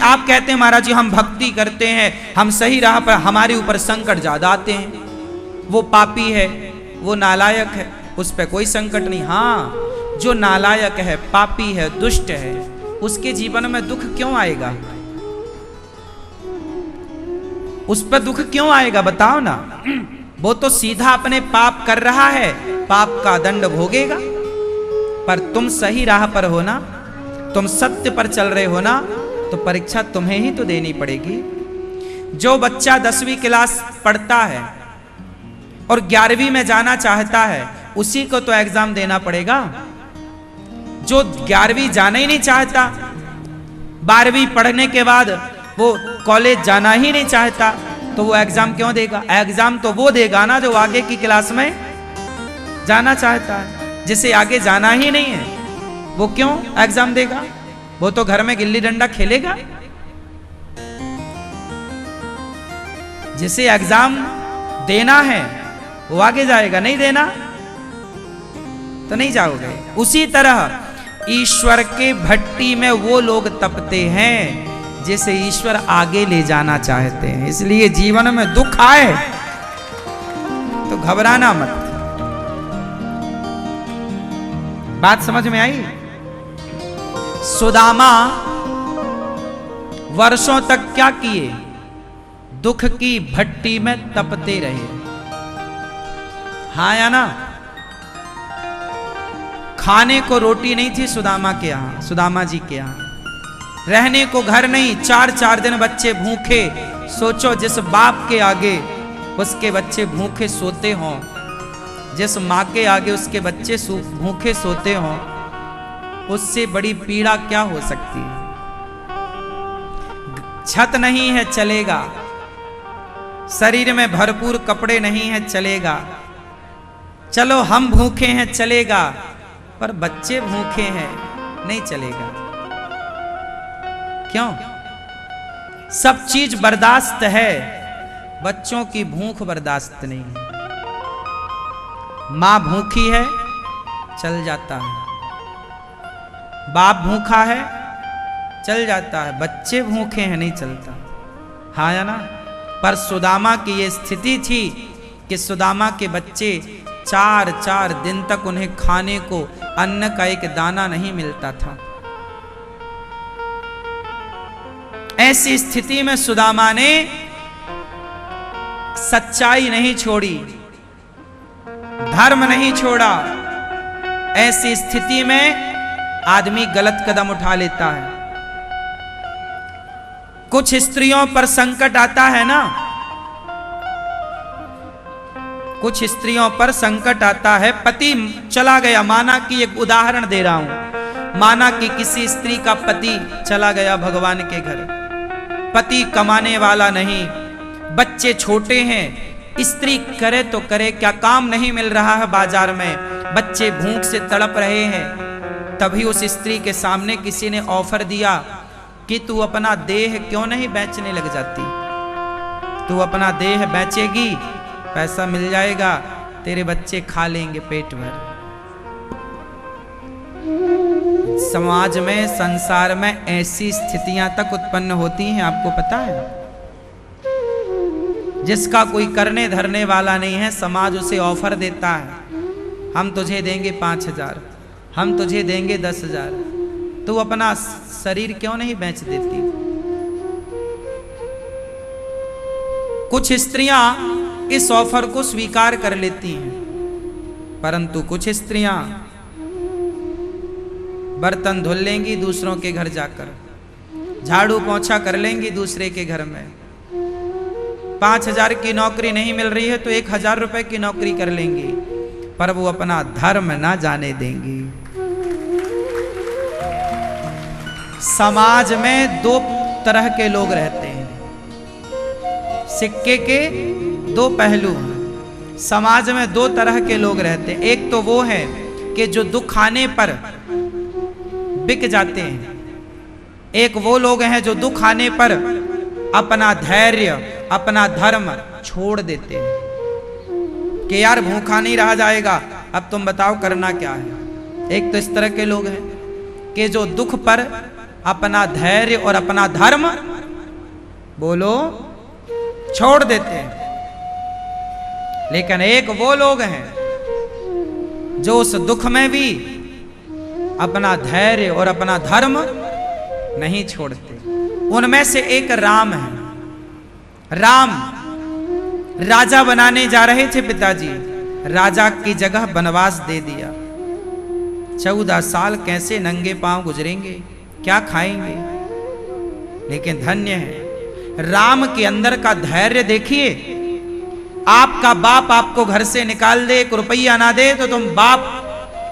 आप कहते हैं महाराज जी हम भक्ति करते हैं, हम सही राह पर, हमारे ऊपर संकट ज्यादा आते हैं, वो पापी है, वो नालायक है, उस पर कोई संकट नहीं। हाँ, जो नालायक है, पापी है, दुष्ट है, उसके जीवन में दुख क्यों आएगा? उस पर दुख क्यों आएगा बताओ ना? वो तो सीधा अपने पाप कर रहा है, पाप का दंड भोगेगा। पर तुम सही राह पर हो ना, तुम सत्य पर चल रहे हो ना, तो परीक्षा तुम्हें ही तो देनी पड़ेगी। जो बच्चा 10वीं क्लास पढ़ता है और 11वीं में जाना चाहता है, उसी को तो एग्जाम देना पड़ेगा। जो 11वीं जाना ही नहीं चाहता, 12वीं पढ़ने के बाद वो कॉलेज जाना ही नहीं चाहता, तो वो एग्जाम क्यों देगा? एग्जाम तो वो देगा ना जो आगे की क्लास में जाना चाहता है। जिसे आगे जाना ही नहीं है, वो क्यों एग्जाम देगा? वो तो घर में गिल्ली डंडा खेलेगा। जिसे एग्जाम देना है वो आगे जाएगा, नहीं देना तो नहीं जाओगे। उसी तरह ईश्वर के भट्टी में वो लोग तपते हैं जिसे ईश्वर आगे ले जाना चाहते हैं। इसलिए जीवन में दुख आए तो घबराना मत। बात समझ में आई? सुदामा वर्षों तक क्या किए? दुख की भट्टी में तपते रहे। हाँ या ना? खाने को रोटी नहीं थी सुदामा के यहां, सुदामा जी के यहां। रहने को घर नहीं, 4-4 दिन बच्चे भूखे। सोचो, जिस बाप के आगे उसके बच्चे भूखे सोते हों, जिस माँ के आगे उसके बच्चे भूखे सोते हों, उससे बड़ी पीड़ा क्या हो सकती है? छत नहीं है चलेगा, शरीर में भरपूर कपड़े नहीं है चलेगा, चलो हम भूखे हैं चलेगा, पर बच्चे भूखे हैं नहीं चलेगा। क्यों? सब चीज बर्दाश्त है, बच्चों की भूख बर्दाश्त नहीं है। मां भूखी है चल जाता है, बाप भूखा है चल जाता है, बच्चे भूखे हैं नहीं चलता। हाँ या ना? पर सुदामा की ये स्थिति थी कि सुदामा के बच्चे 4-4 दिन तक उन्हें खाने को अन्न का एक दाना नहीं मिलता था। ऐसी स्थिति में सुदामा ने सच्चाई नहीं छोड़ी, धर्म नहीं छोड़ा। ऐसी स्थिति में आदमी गलत कदम उठा लेता है। कुछ स्त्रियों पर संकट आता है ना, कुछ स्त्रियों पर संकट आता है। पति चला गया, माना कि एक उदाहरण दे रहा हूं, माना कि किसी स्त्री का पति चला गया भगवान के घर, पति कमाने वाला नहीं, बच्चे छोटे हैं, स्त्री करे तो करे क्या, काम नहीं मिल रहा है बाजार में, बच्चे भूख से तड़प रहे हैं। तभी उस स्त्री के सामने किसी ने ऑफर दिया कि तू अपना देह क्यों नहीं बेचने लग जाती, तू अपना देह बेचेगी, पैसा मिल जाएगा, तेरे बच्चे खा लेंगे पेट भर। समाज में, संसार में ऐसी स्थितियां तक उत्पन्न होती हैं, आपको पता है? जिसका कोई करने धरने वाला नहीं है, समाज उसे ऑफर देता है, हम तुझे देंगे 5,000, हम तुझे देंगे 10,000, तू अपना शरीर क्यों नहीं बेच देती? कुछ स्त्रियां इस ऑफर को स्वीकार कर लेती हैं, परंतु कुछ स्त्रियां बर्तन धुल लेंगी दूसरों के घर जाकर, झाड़ू पोंछा कर लेंगी दूसरे के घर में। 5,000 की नौकरी नहीं मिल रही है तो 1,000 रुपए की नौकरी कर लेंगी, पर वो अपना धर्म ना जाने देंगी। समाज में 2 तरह के लोग रहते हैं, सिक्के के 2 पहलू हैं। समाज में 2 तरह के लोग रहते हैं। एक तो वो है कि जो दुख आने पर बिक जाते हैं, एक वो लोग हैं जो दुख आने पर अपना धैर्य, अपना धर्म छोड़ देते हैं कि यार भूखा नहीं रहा जाएगा, अब तुम बताओ करना क्या है। एक तो इस तरह के लोग हैं कि जो दुख पर अपना धैर्य और अपना धर्म बोलो छोड़ देते हैं। लेकिन एक वो लोग हैं जो उस दुख में भी अपना धैर्य और अपना धर्म नहीं छोड़ते। उनमें से एक राम है। राम राजा बनाने जा रहे थे पिताजी, राजा की जगह वनवास दे दिया। 14 साल कैसे नंगे पांव गुजरेंगे, क्या खाएंगे। लेकिन धन्य है राम के अंदर का धैर्य देखिए। आपका बाप आपको घर से निकाल दे, 1 रुपया ना दे तो तुम बाप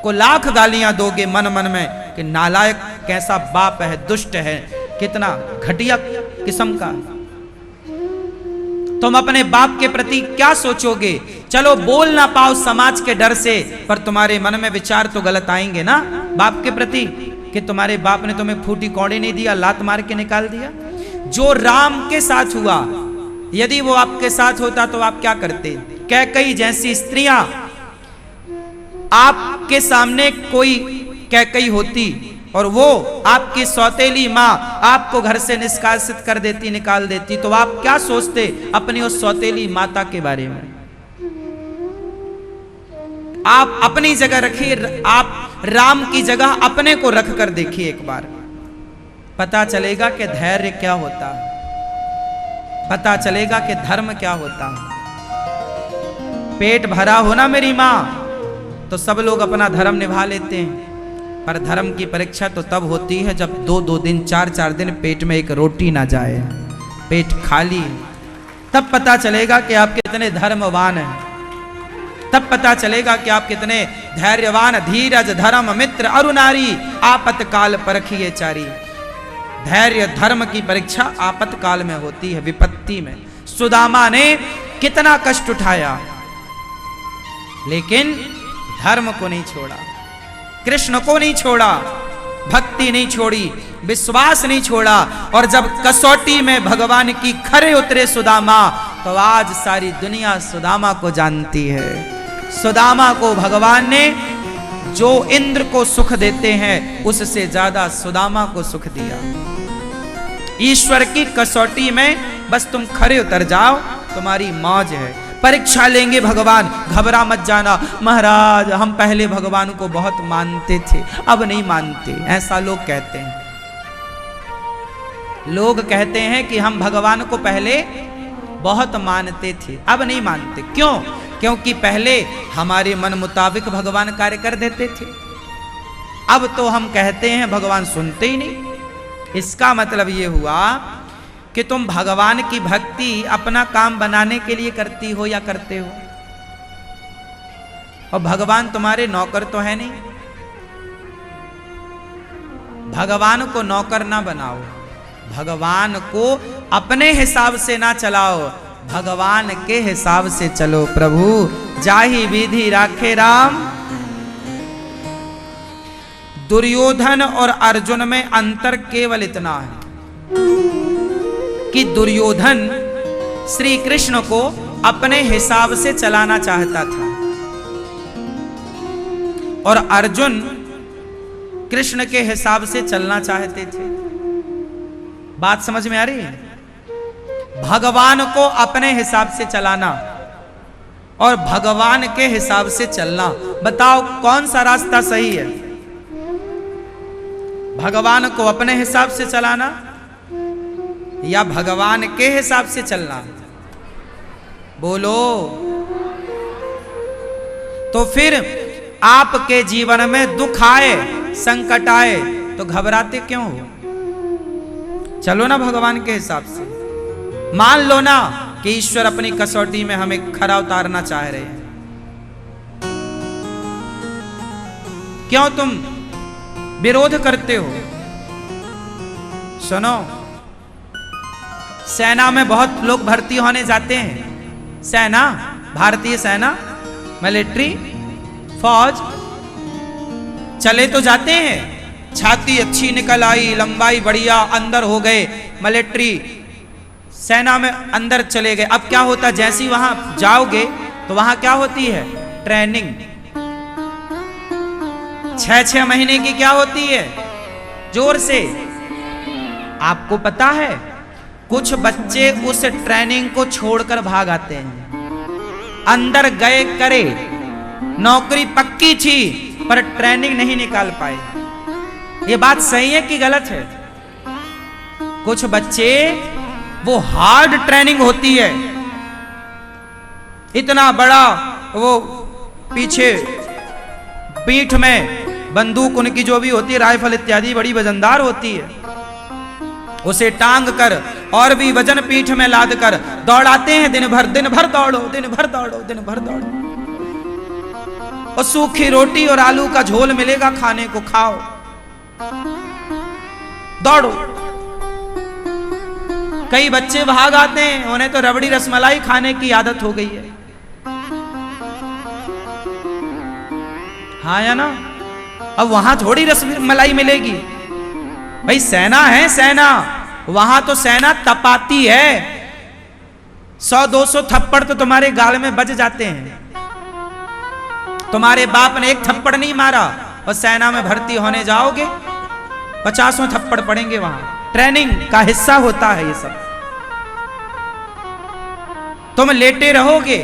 को लाख गालियां दोगे मन मन में कि नालायक कैसा बाप है, दुष्ट है, कितना घटिया किस्म का। तुम अपने बाप के प्रति क्या सोचोगे। चलो बोल ना पाओ समाज के डर से, पर तुम्हारे मन में विचार तो गलत आएंगे ना बाप के प्रति, कि तुम्हारे बाप ने तुम्हें फूटी कौड़ी नहीं दिया, लात मार के निकाल दिया। जो राम के साथ हुआ, यदि वो आपके साथ होता तो आप क्या करते। कैकई जैसी स्त्रियां आपके सामने कोई कैकई होती और वो आपकी सौतेली माँ आपको घर से निष्कासित कर देती, निकाल देती, तो आप क्या सोचते अपनी उस सौतेली माता के बारे में। आप अपनी जगह रखिए, आप राम की जगह अपने को रख कर देखिए एक बार, पता चलेगा कि धैर्य क्या होता है, पता चलेगा कि धर्म क्या होता है। पेट भरा हो ना मेरी माँ तो सब लोग अपना धर्म निभा लेते हैं, पर धर्म की परीक्षा तो तब होती है जब 2-2 दिन 4-4 दिन पेट में एक रोटी ना जाए, पेट खाली, तब पता चलेगा कि आप कितने धर्मवान हैं, तब पता चलेगा कि आप कितने धैर्यवान। धीरज धर्म मित्र अरुनारी, आपतकाल परखिए चारी। धैर्य धर्म की परीक्षा आपतकाल में होती है, विपत्ति में। सुदामा ने कितना कष्ट उठाया लेकिन धर्म को नहीं छोड़ा, कृष्ण को नहीं छोड़ा, भक्ति नहीं छोड़ी, विश्वास नहीं छोड़ा। और जब कसौटी में भगवान की खरे उतरे सुदामा, तो आज सारी दुनिया सुदामा को जानती है। सुदामा को भगवान ने जो इंद्र को सुख देते हैं उससे ज्यादा सुदामा को सुख दिया। ईश्वर की कसौटी में बस तुम खरे उतर जाओ, तुम्हारी मौज है। परीक्षा लेंगे भगवान, घबरा मत जाना। महाराज हम पहले भगवान को बहुत मानते थे, अब नहीं मानते, ऐसा लोग कहते हैं। लोग कहते हैं कि हम भगवान को पहले बहुत मानते थे, अब नहीं मानते। क्यों? क्योंकि पहले हमारे मन मुताबिक भगवान कार्य कर देते थे, अब तो हम कहते हैं भगवान सुनते ही नहीं। इसका मतलब ये हुआ कि तुम भगवान की भक्ति अपना काम बनाने के लिए करती हो या करते हो, और भगवान तुम्हारे नौकर तो है नहीं। भगवान को नौकर ना बनाओ, भगवान को अपने हिसाब से ना चलाओ, भगवान के हिसाब से चलो। प्रभु जाहि विधि राखे राम। दुर्योधन और अर्जुन में अंतर केवल इतना है कि दुर्योधन श्री कृष्ण को अपने हिसाब से चलाना चाहता था और अर्जुन कृष्ण के हिसाब से चलना चाहते थे। बात समझ में आ रही है? भगवान को अपने हिसाब से चलाना और भगवान के हिसाब से चलना, बताओ कौन सा रास्ता सही है? भगवान को अपने हिसाब से चलाना या भगवान के हिसाब से चलना? बोलो। तो फिर आपके जीवन में दुख आए, संकट आए तो घबराते क्यों हो? चलो ना भगवान के हिसाब से। मान लो ना कि ईश्वर अपनी कसौटी में हमें खरा उतारना चाह रहे हैं। क्यों तुम विरोध करते हो? सुनो, सेना में बहुत लोग भर्ती होने जाते हैं। सेना, भारतीय सेना, मिलिट्री, फौज, चले तो जाते हैं, छाती अच्छी निकल आई, लंबाई बढ़िया, अंदर हो गए, मिलिट्री सेना में अंदर चले गए। अब क्या होता, जैसी वहां जाओगे तो वहां क्या होती है? ट्रेनिंग 6-6 महीने की क्या होती है? जोर से आपको पता है कुछ बच्चे उस ट्रेनिंग को छोड़कर भाग आते हैं। अंदर गए करे, नौकरी पक्की थी पर ट्रेनिंग नहीं निकाल पाए। ये बात सही है कि गलत है? कुछ बच्चे, वो हार्ड ट्रेनिंग होती है, इतना बड़ा वो पीछे पीठ में बंदूक उनकी जो भी होती है, राइफल इत्यादि बड़ी वजनदार होती है, उसे टांग कर और भी वजन पीठ में लाद कर दौड़ाते हैं। दिन भर दौड़ो, दिन भर दौड़ो, दिन भर दौड़ो। और सूखी रोटी और आलू का झोल मिलेगा खाने को, खाओ, दौड़ो। कई बच्चे भाग आते हैं, उन्हें तो रबड़ी रसमलाई खाने की आदत हो गई है। हाँ या ना? अब वहां थोड़ी रसमलाई मिलेगी भाई, सेना है सेना, वहां तो सेना तपाती है। 100-200 थप्पड़ तो तुम्हारे गाल में बज जाते हैं। तुम्हारे बाप ने एक थप्पड़ नहीं मारा और सेना में भर्ती होने जाओगे 50 थप्पड़ पड़ेंगे। वहां ट्रेनिंग का हिस्सा होता है ये सब। तुम लेटे रहोगे,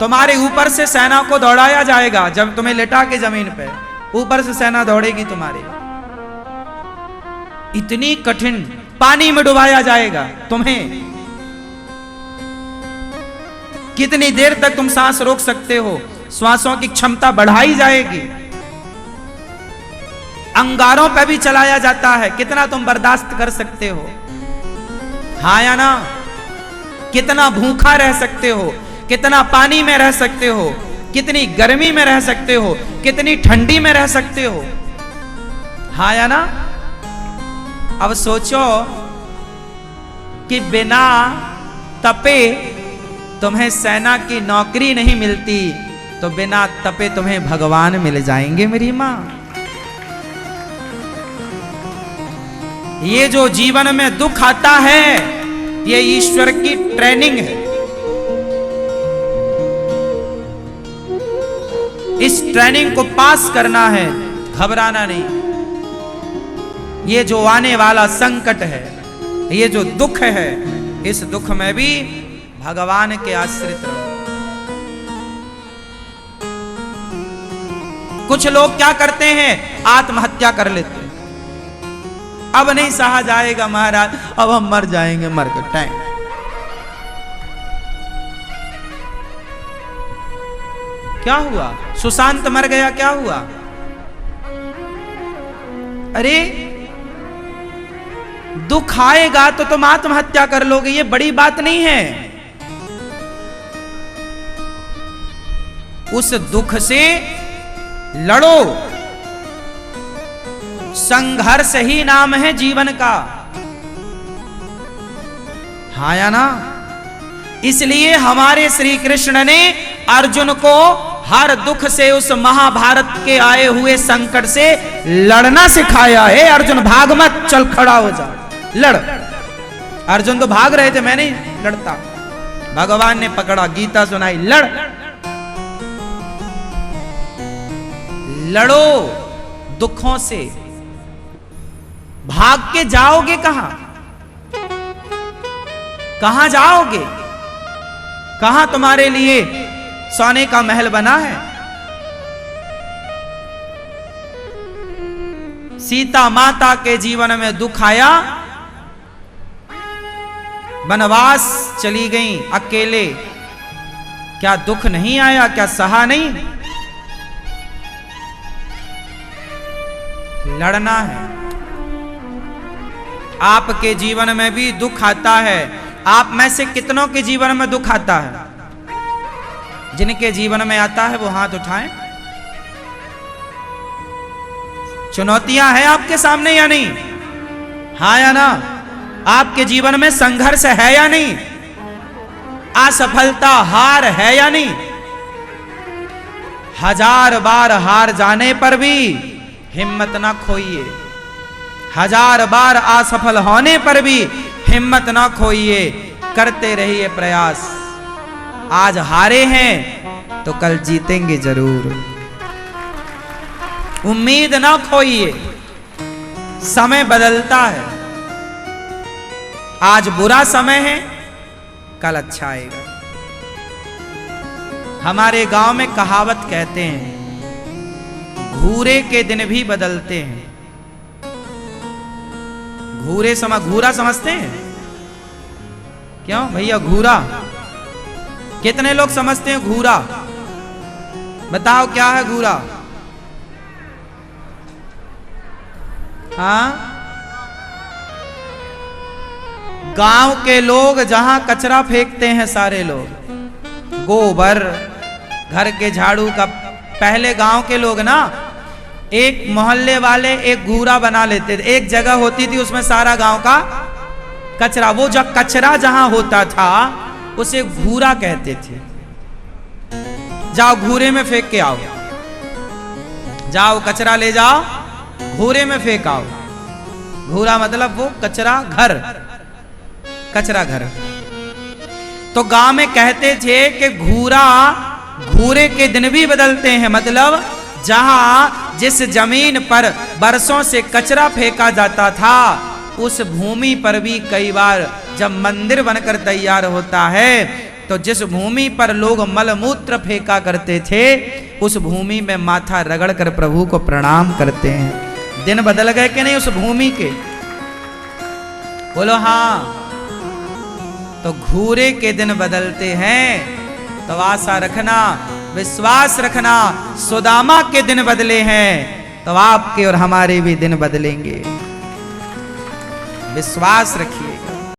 तुम्हारे ऊपर से सेना को दौड़ाया जाएगा। जब तुम्हें लेटा के जमीन पे, ऊपर से सेना दौड़ेगी तुम्हारे। इतनी कठिन, पानी में डुबाया जाएगा तुम्हें। कितनी देर तक तुम सांस रोक सकते हो? श्वासों की क्षमता बढ़ाई जाएगी। अंगारों पे भी चलाया जाता है, कितना तुम बर्दाश्त कर सकते हो? हाँ या ना? कितना भूखा रह सकते हो, कितना पानी में रह सकते हो, कितनी गर्मी में रह सकते हो, कितनी ठंडी में रह सकते हो? हाँ या ना? अब सोचो कि बिना तपे तुम्हें सेना की नौकरी नहीं मिलती, तो बिना तपे तुम्हें भगवान मिल जाएंगे मेरी मां। ये जो जीवन में दुख आता है, ये ईश्वर की ट्रेनिंग है। इस ट्रेनिंग को पास करना है, घबराना नहीं। ये जो आने वाला संकट है, ये जो दुख है, इस दुख में भी भगवान के आश्रित रहो। कुछ लोग क्या करते हैं? आत्महत्या कर लेते हैं। अब नहीं सहा जाएगा महाराज, अब हम मर जाएंगे, मर के टाइम। क्या हुआ? सुशांत मर गया, क्या हुआ? अरे दुख आएगा तो तुम आत्महत्या कर लोगे, ये बड़ी बात नहीं है। उस दुख से लड़ो। संघर्ष ही नाम है जीवन का। हाँ या ना? इसलिए हमारे श्री कृष्ण ने अर्जुन को हर दुख से, उस महाभारत के आए हुए संकट से लड़ना सिखाया है। अर्जुन भाग मत, चल खड़ा हो जा, लड़। अर्जुन तो भाग रहे थे, मैं नहीं लड़ता। भगवान ने पकड़ा, गीता सुनाई, लड़। लड़ो दुखों से। भाग के जाओगे कहां? कहां जाओगे? कहां तुम्हारे लिए सोने का महल बना है? सीता माता के जीवन में दुख आया, वनवास चली गई अकेले। क्या दुख नहीं आया? क्या सहा नहीं? लड़ना है। आपके जीवन में भी दुख आता है। आप में से कितनों के जीवन में दुख आता है? जिनके जीवन में आता है वो हाथ उठाएं। चुनौतियां हैं आपके सामने या नहीं? हाँ या ना? आपके जीवन में संघर्ष है या नहीं? असफलता, हार है या नहीं? 1000 बार हार जाने पर भी हिम्मत ना खोइए। 1000 बार असफल होने पर भी हिम्मत ना खोइए, करते रहिए प्रयास। आज हारे हैं तो कल जीतेंगे जरूर। उम्मीद ना खोइए, समय बदलता है। आज बुरा समय है, कल अच्छा आएगा। हमारे गांव में कहावत कहते हैं, घूरे के दिन भी बदलते हैं। घूरा समझते हैं? क्यों भैया घूरा? कितने लोग समझते हैं घूरा? बताओ क्या है घूरा? हाँ, गांव के लोग जहां कचरा फेंकते हैं, सारे लोग गोबर, घर के झाड़ू का, पहले गांव के लोग ना एक मोहल्ले वाले एक घूरा बना लेते थे। एक जगह होती थी उसमें सारा गांव का कचरा, वो जो कचरा जहां होता था उसे घूरा कहते थे। जाओ घूरे में फेंक के आओ, जाओ कचरा ले जाओ, घूरे में फेंक आओ। घूरा मतलब वो कचरा घर, कचरा घर। तो गांव में कहते थे कि घूरे के दिन भी बदलते हैं, मतलब जहां जिस जमीन पर बरसों से कचरा फेंका जाता था, उस भूमि पर भी कई बार जब मंदिर बनकर तैयार होता है, तो जिस भूमि पर लोग मलमूत्र फेंका करते थे, उस भूमि में माथा रगड़ कर प्रभु को प्रणाम करते हैं। दिन बदल गए कि नहीं उस भूमि के? बोलो हाँ। तो घूरे के दिन बदलते हैं, तो आशा रखना, विश्वास रखना, सुदामा के दिन बदले हैं, तो आपके और हमारे भी दिन बदलेंगे। विश्वास रखिएगा।